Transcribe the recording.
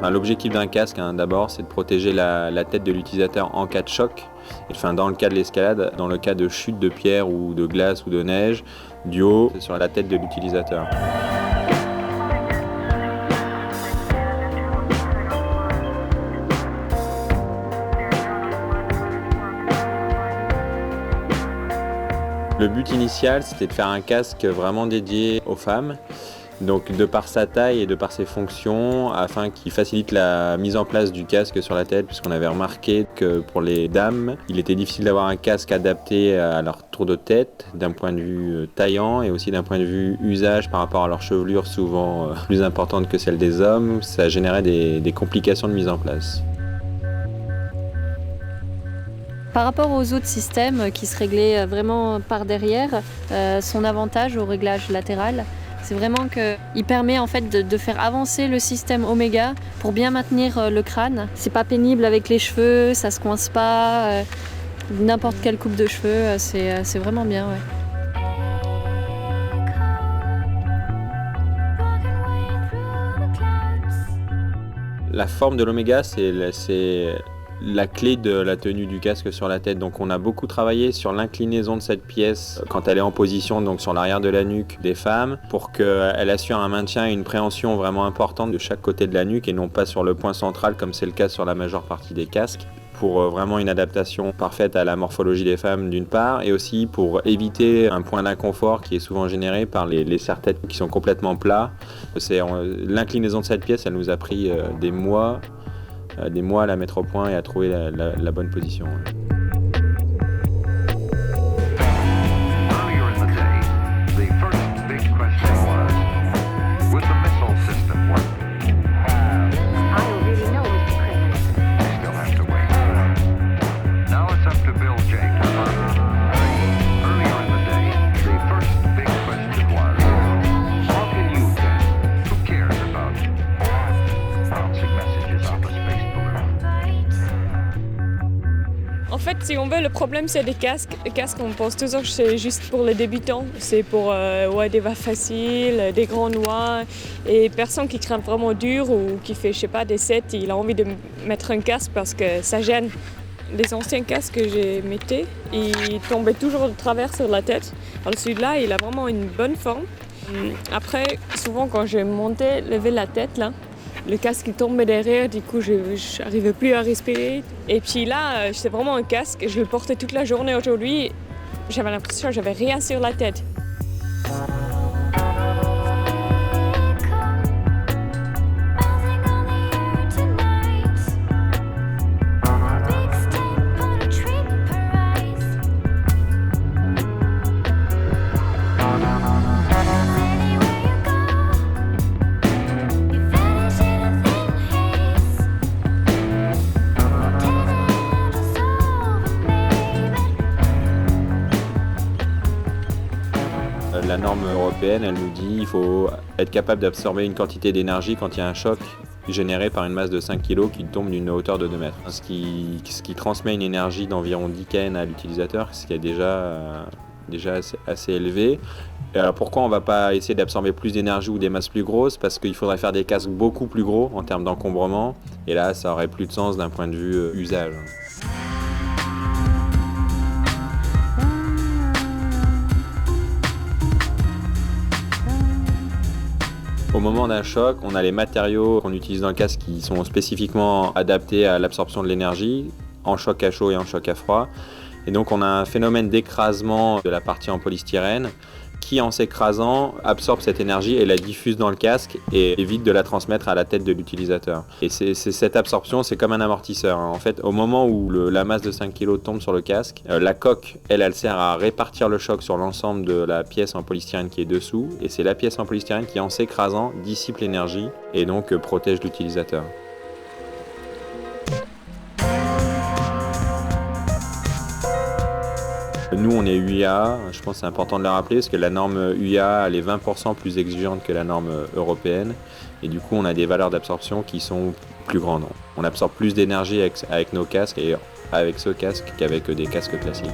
Enfin, l'objectif d'un casque, d'abord, c'est de protéger la tête de l'utilisateur en cas de choc. Enfin, dans le cas de l'escalade, dans le cas de chute de pierre ou de glace ou de neige, du haut, c'est sur la tête de l'utilisateur. Le but initial, c'était de faire un casque vraiment dédié aux femmes, donc de par sa taille et de par ses fonctions, afin qu'il facilite la mise en place du casque sur la tête, puisqu'on avait remarqué que pour les dames, il était difficile d'avoir un casque adapté à leur tour de tête, d'un point de vue taillant et aussi d'un point de vue usage par rapport à leur chevelure souvent plus importante que celle des hommes. Ça générait des complications de mise en place. Par rapport aux autres systèmes qui se réglaient vraiment par derrière, son avantage au réglage latéral, c'est vraiment qu'il permet en fait de faire avancer le système Omega pour bien maintenir le crâne. C'est pas pénible avec les cheveux, ça se coince pas, n'importe quelle coupe de cheveux, c'est vraiment bien. Ouais. La forme de l'Omega, c'est la clé de la tenue du casque sur la tête. Donc on a beaucoup travaillé sur l'inclinaison de cette pièce quand elle est en position, donc sur l'arrière de la nuque des femmes, pour qu'elle assure un maintien et une préhension vraiment importante de chaque côté de la nuque et non pas sur le point central comme c'est le cas sur la majeure partie des casques, pour vraiment une adaptation parfaite à la morphologie des femmes d'une part, et aussi pour éviter un point d'inconfort qui est souvent généré par les serre-têtes qui sont complètement plats. L'inclinaison de cette pièce, elle nous a pris des mois à la mettre au point et à trouver la bonne position. En fait, si on veut, le problème, c'est des casques. Les casques, on pense toujours que c'est juste pour les débutants. C'est pour des vagues faciles, des grands noix. Et personne qui craint vraiment dur ou qui fait, je sais pas, des sets, il a envie de mettre un casque parce que ça gêne. Les anciens casques que j'ai mettés, ils tombaient toujours de travers sur la tête. Alors celui-là, il a vraiment une bonne forme. Après, souvent, quand je montais, lever la tête, là, le casque il tombait derrière, du coup je n'arrivais plus à respirer. Et puis là, c'était vraiment un casque, je le portais toute la journée aujourd'hui. J'avais l'impression que j'avais rien sur la tête. La norme européenne, elle nous dit qu'il faut être capable d'absorber une quantité d'énergie quand il y a un choc généré par une masse de 5 kg qui tombe d'une hauteur de 2 mètres. Ce qui transmet une énergie d'environ 10 kN à l'utilisateur, ce qui est déjà assez élevé. Et alors pourquoi on ne va pas essayer d'absorber plus d'énergie ou des masses plus grosses? Parce qu'il faudrait faire des casques beaucoup plus gros en termes d'encombrement. Et là, ça aurait plus de sens d'un point de vue usage. Au moment d'un choc, on a les matériaux qu'on utilise dans le casque qui sont spécifiquement adaptés à l'absorption de l'énergie, en choc à chaud et en choc à froid. Et donc on a un phénomène d'écrasement de la partie en polystyrène qui, en s'écrasant, absorbe cette énergie et la diffuse dans le casque et évite de la transmettre à la tête de l'utilisateur. Et cette absorption, c'est comme un amortisseur. En fait, au moment où la masse de 5 kg tombe sur le casque, la coque, elle sert à répartir le choc sur l'ensemble de la pièce en polystyrène qui est dessous. Et c'est la pièce en polystyrène qui, en s'écrasant, dissipe l'énergie et donc protège l'utilisateur. Nous, on est UIA, je pense que c'est important de le rappeler, parce que la norme UIA, elle est 20% plus exigeante que la norme européenne. Et du coup, on a des valeurs d'absorption qui sont plus grandes. On absorbe plus d'énergie avec nos casques et avec ce casque qu'avec des casques classiques.